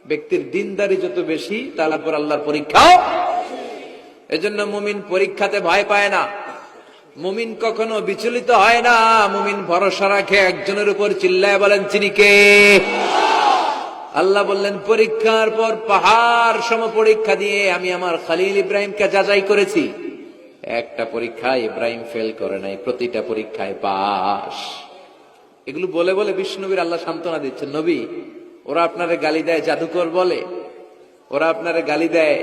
ব্যক্তির দিনদারি যত বেশি তার উপর আল্লাহর পরীক্ষাও। এজন্য মুমিন পরীক্ষাতে ভয় পায় না, মুমিন কখনো বিচলিত হয় না, মুমিন ভরসা রাখে একজনের উপর। চিল্লায় বলেন তিনি কে? আল্লাহ বললেন পরীক্ষার পর পাহাড় সম পরীক্ষা দিয়ে আমি আমার খলিল ইব্রাহিমকে যাচাই করেছি। একটা পরীক্ষায় ইব্রাহিম ফেল করে নাই, প্রতিটা পরীক্ষায় পাস। এগুলো বলে বলে বিষ্ণুবীর আল্লাহ সান্ত্বনা দিচ্ছেন, নবী ওরা আপনারে গালি দেয় জাদুকর বলে, ওরা আপনারে গালি দেয়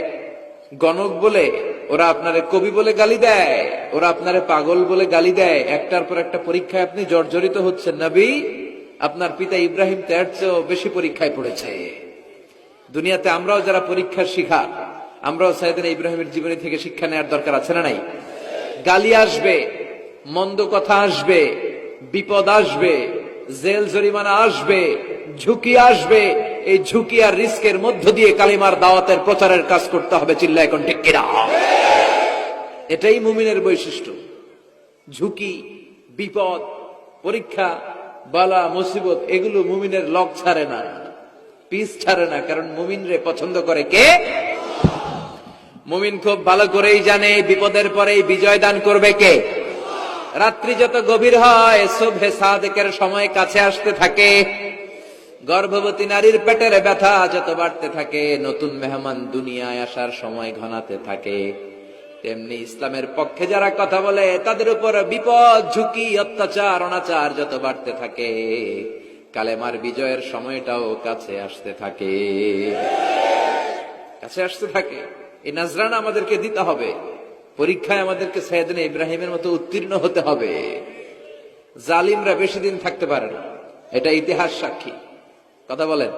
গণক বলে, ওরা আপনারে কবি বলে গালি দেয়, ওরা আপনারে পাগল বলে গালি দেয়, একটার পর একটা পরীক্ষায় আপনি জর্জরিত হচ্ছেন। নবী আপনার পিতা ইব্রাহিম তার চেয়েও বেশি পরীক্ষায় পড়েছে। দুনিয়াতে আমরাও যারা পরীক্ষার শিকার, আমরাও সাইয়েদনা ইব্রাহিমের জীবনী থেকে শিক্ষা নেওয়ার দরকার আছে না নাই? গালি আসবে, মন্দ কথা আসবে, বিপদ আসবে, জেল জরিমানা আসবে, ঝুঁকি আসবে। এই ঝুঁকি আর রিস্কের মধ্য দিয়ে কালিমার দাওয়াতের প্রচারের কাজ করতে হবে। চিল্লায় এখন ঠিক কিনা? এটাই মুমিনের বৈশিষ্ট্য। ঝুঁকি, বিপদ, পরীক্ষা, বালা, মুসিবত এগুলো মুমিনের লক ছাড়ে না, পিস ছাড়ে না। কারণ মুমিনরে পছন্দ করে কে? মুমিন খুব ভালো করেই জানে বিপদের পরেই বিজয় দান করবে কে। রাত্রি যত গভীর হয় সুবহে সাদেকের সময় কাছে আসতে থাকে, গর্ভবতী নারীর পেটের ব্যথা যত বাড়তে থাকে, নতুন মেহমান দুনিয়ায় আসার সময় ঘনাতে থাকে, তেমনি ইসলামের পক্ষে যারা কথা বলে তাদের উপর বিপদ, ঝুঁকি, অত্যাচার, অনাচার যত বাড়তে থাকে, কালেমার বিজয়ের সময়টাও কাছে আসতে থাকে, কাছে আসতে থাকে। এই নাজরানা আমাদেরকে দিতে হবে। পরীক্ষায় আমাদেরকে সাইয়েদনা ইব্রাহিমের মতো উত্তীর্ণ হতে হবে। জালিমরা বেশি দিন থাকতে পারে না, এটা ইতিহাস সাক্ষী। কথা বলেন?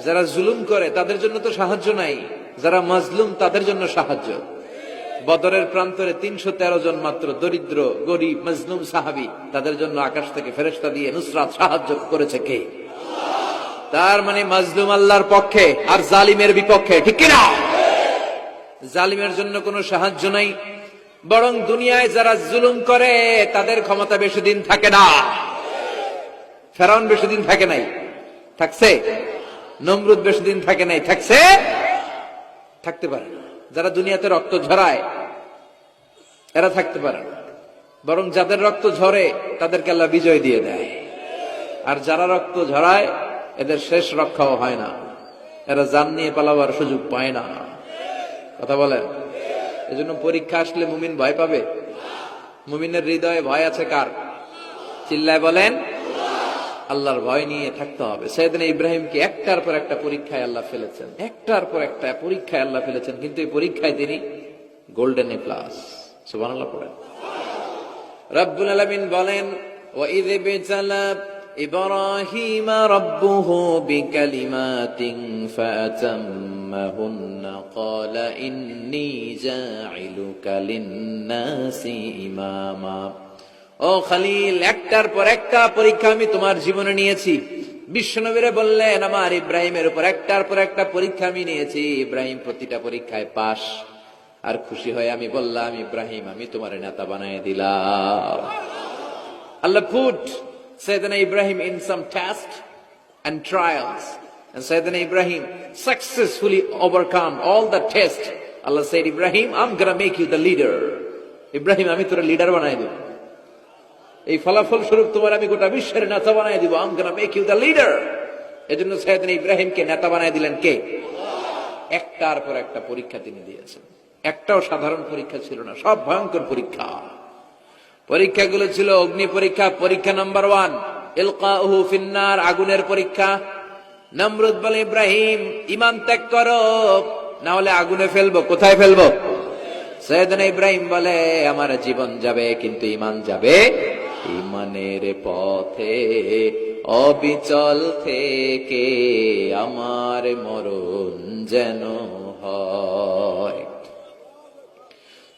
যারা জুলুম করে তাদের জন্য তো সাহায্য নাই, যারা মাজলুম তাদের জন্য সাহায্য। বদরের প্রান্তরে 313 জন মাত্র দরিদ্র, গরিব, মাজলুম সাহাবী, তাদের জন্য আকাশ থেকে ফেরেশতা দিয়ে নুসরাত সাহায্য করেছে কে? তার মানে মাজলুম আল্লাহর পক্ষে আর জালিমের বিপক্ষে, ঠিক কিনা? জালিমের জন্য কোনো সাহায্য নাই, বরং দুনিয়ায় যারা জুলুম করে তাদের ক্ষমতা বেশি দিন থাকে না। ফেরাউন বেশি দিন থাকে নাই, থাকছে? নমরুদ বেশি দিন থাকে নাই, থাকছে? থাকতে পারে না। যারা দুনিয়াতে রক্ত ঝরায় এরা থাকতে পারে না, বরং যাদের রক্ত ঝরে তাদেরকে আল্লাহ বিজয় দিয়ে দেয়। আর যারা রক্ত ঝরায় এদের শেষ রক্ষাও হয় না, এরা জান নিয়ে পালাবার সুযোগ পায় না। কথা বলেন? এজন্য পরীক্ষা আসলে মুমিন ভয় পাবে? মুমিনের হৃদয়ে ভয় আছে কার? চিল্লায় বলেন। আল্লাহর ভয় নিয়ে থাকতে হবে। সাইয়েদনা ইব্রাহিমকে একটার পর একটা পরীক্ষায় আল্লাহ ফেলেছেন, একটার পর একটা পরীক্ষায় আল্লাহ ফেলেছেন, কিন্তু এই পরীক্ষায় তিনি গোল্ডেন এ প্লাস। সুবহানাল্লাহ পড়েন। রব্বুল আলামিন বলেন, ওয়া ইয বিতালা ইব্রাহিম রাব্বুহু বিকালিমাতিন ফাতাম্মাহুন্না ক্বালা ইন্নী জাইলুকা লিন-নাসি ইমামা। ও খলিল, একটার পর একটা পরীক্ষা আমি তোমার জীবনে নিয়েছি। বিশ্বনবীরে বললেন আমার ইব্রাহিমের উপর একটার পর একটা পরীক্ষা আমি নিয়েছি, ইব্রাহিম প্রতিটা পরীক্ষায় পাস। আর খুশি হয়ে আমি বললাম, ইব্রাহিম আমি তোমার নেতা বানায় দিলাম। আল্লাহ put Sayyidina Ibrahim in some tests and trials, and Sayyidina Ibrahim successfully overcome all the tests. Allah said, Ibrahim, I'm gonna make you the leader. Ibrahim আমি তোর লিডার বানায় দেব, এই ফলাফল স্বরূপ তোমার আমি গোটা বিশ্বের নেতা বানায় দিব। I'm gonna make you the leader. এজন্য সাইয়েদনা ইব্রাহিমকে নেতা বানায় দিলেন কে? একটার পর একটা পরীক্ষা তিনি দিয়েছেন। একটাও সাধারণ পরীক্ষা ছিল না, সব ভয়ঙ্কর পরীক্ষা। পরীক্ষাগুলো ছিল অগ্নি পরীক্ষা। পরীক্ষা নাম্বার 1 ইলকাউহু ফিন্নার, আগুনের পরীক্ষা। নমরুদ বলে, ইব্রাহিম ঈমান ত্যাগ করো, না হলে আগুনে ফেলবো। কোথায় ফেলবো? সাইয়েদনা ইব্রাহিম বলে, আমার জীবন যাবে কিন্তু ঈমান যাবে। ঈমানের পথে অবিচল থেকে আমার মরণ যেন হয়।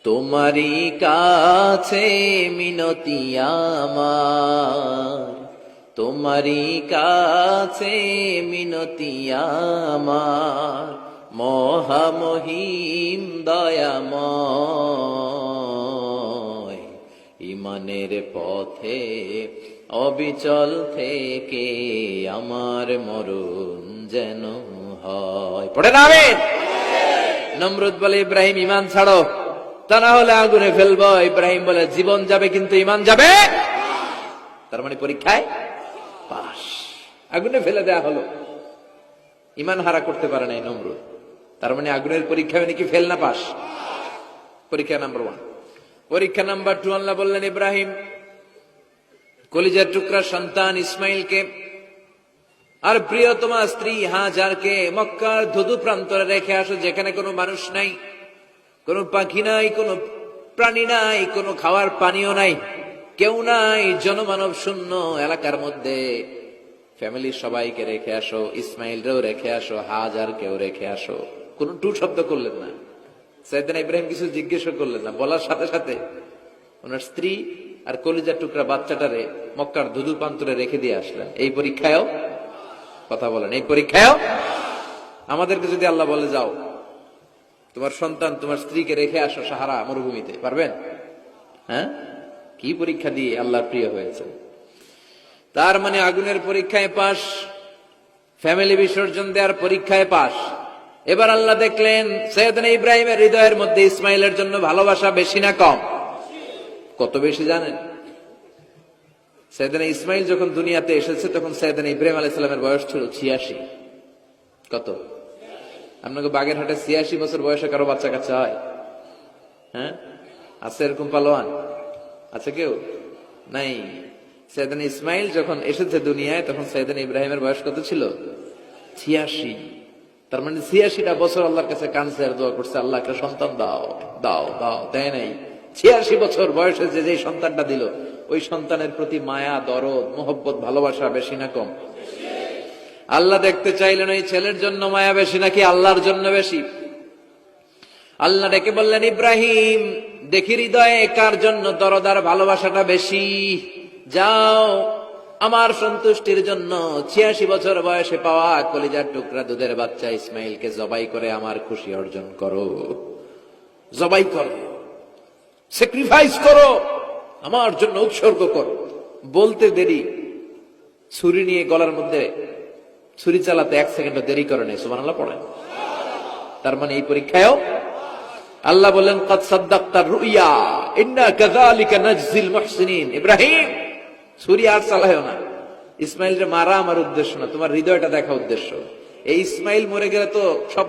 তোমারই কাছে মিনতি আমার, তোমারই কাছে মিনতি আমার, মহামহিম দয়াময়। ঈমানের পথে অবিচল থেকে আমার মরণ যেন হয়। পড়ে না আমিন। নমরুদ বলে ইব্রাহিম ঈমান ছাড়ো, তা না হলে আগুনে ফেলবো। ইব্রাহিম বলে জীবন যাবে কিন্তু ঈমান যাবে। তার মানে পরীক্ষায় পাস, আগুনে ফেলে দেয়া হলো, ঈমান হারা করতে পারে নাই নমরুদ। তার মানে আগুনের পরীক্ষা মানে কি ফেল না পাস? পরীক্ষা নাম্বার 1। পরীক্ষা নাম্বার 2 আল্লাহ বললেন ইব্রাহিম কলিজার টুকরা সন্তান ইসমাইলকে আর প্রিয়তমা স্ত্রী হাজারকে মক্কার ধুধু প্রান্তরে রেখে আসো, যেখানে কোনো মানুষ নাই, কোনো পাখি নাই, কোনো প্রাণী নাই, কোনো খাওয়ার পানিও নাই, কেউ নাই, জনমানব শূন্য এলাকার মধ্যে ফ্যামিলির সবাইকে রেখে আসো, ইসমাইলরেও রেখে আসো, হাজারকেও রেখে আসো। কোন টু শব্দ করলেন না। সাইয়েদনা ইব্রাহিম কিছু জিজ্ঞেস করলেন না, বলার সাথে সাথে ওনার স্ত্রী আর কলিজার টুকরা বাচ্চাটারে মক্কার ধুধু প্রান্তরে রেখে দিয়ে আসলেন। এই পরীক্ষায়ও কথা বলেন, এই পরীক্ষায়ও আমাদেরকে যদি আল্লাহ বলে যাও তোমার সন্তান তোমার স্ত্রীকে রেখে আসো সাহারা মরুভূমিতে, পারবেন? হ্যাঁ, কি পরীক্ষা দিয়ে আল্লাহর প্রিয় হয়েছে। তার মানে আগুনের পরীক্ষায় পাস, ফ্যামিলি বিসর্জন দেওয়ার পরীক্ষায় পাস। এবার আল্লাহ দেখলেন সাইয়েদনা ইব্রাহিমের হৃদয়ের মধ্যে ইসমাইলের জন্য ভালোবাসা বেশি না কম? কত বেশি জানেন? সাইয়েদনা ইসমাইল যখন দুনিয়াতে এসেছে তখন সাইয়েদনা ইব্রাহিম আলাইহিস সালামের বয়স ছিল 86। কত? আপনাকে বাগেরহাটে 86 বছর বয়সে কারো বাচ্চা কাচ্চা হয়? হ্যাঁ, আছে এরকম পালোয়ান? আছে কেউ? নাই। সাইয়েদনা ইসমাইল যখন এসেছে দুনিয়ায় তখন সাইয়েদনা ইব্রাহিমের বয়স কত ছিল? 86। তার মানে 86টা বছর আল্লাহর কাছে কাঁদছে আর দোয়া করছে, আল্লাহ একটা সন্তান দাও দাও দাও, দেয় নাই। 86 বছর বয়সে যে সন্তানটা দিল, ওই সন্তানের প্রতি মায়া, দরদ, মোহব্বত, ভালোবাসা বেশি না কম? আল্লাহ দেখতে চাইলেন ওই ছেলের জন্য মায়া বেশি নাকি আল্লাহর জন্য বেশি। আল্লাহ ডেকে বললেন ইব্রাহিম দেখি হৃদয়ে কার জন্য দরদার ভালোবাসাটা বেশি, যাও আমার সন্তুষ্টির জন্য 86 বছর বয়সে পাওয়া কলিজার টুকরা দুধের বাচ্চা ইসমাইলকে জবাই করে আমার খুশি অর্জন করো। জবাই করো, স্যাক্রিফাইস করো, আমার জন্য উৎসর্গ করো। বলতে দেরি, ছুরি নিয়ে গলার মধ্যে ছুরি চালাতে 1 সেকেন্ড দেরি করে নেই। সুবহানাল্লাহ পড়েন। তার মানে এই পরীক্ষায়ও আল্লাহ বললেন কাদ সাদ্দাকতার রুইয়া ইন্না কাযালিকা নাজজিল মুহসিনিন। ইব্রাহিম ছুরি আর চালায়ও না। ইসমাইলকে মারা আমার উদ্দেশ্য না, তোমার হৃদয়টা দেখা উদ্দেশ্য। এই ইসমাইল মরে গেলে তো সব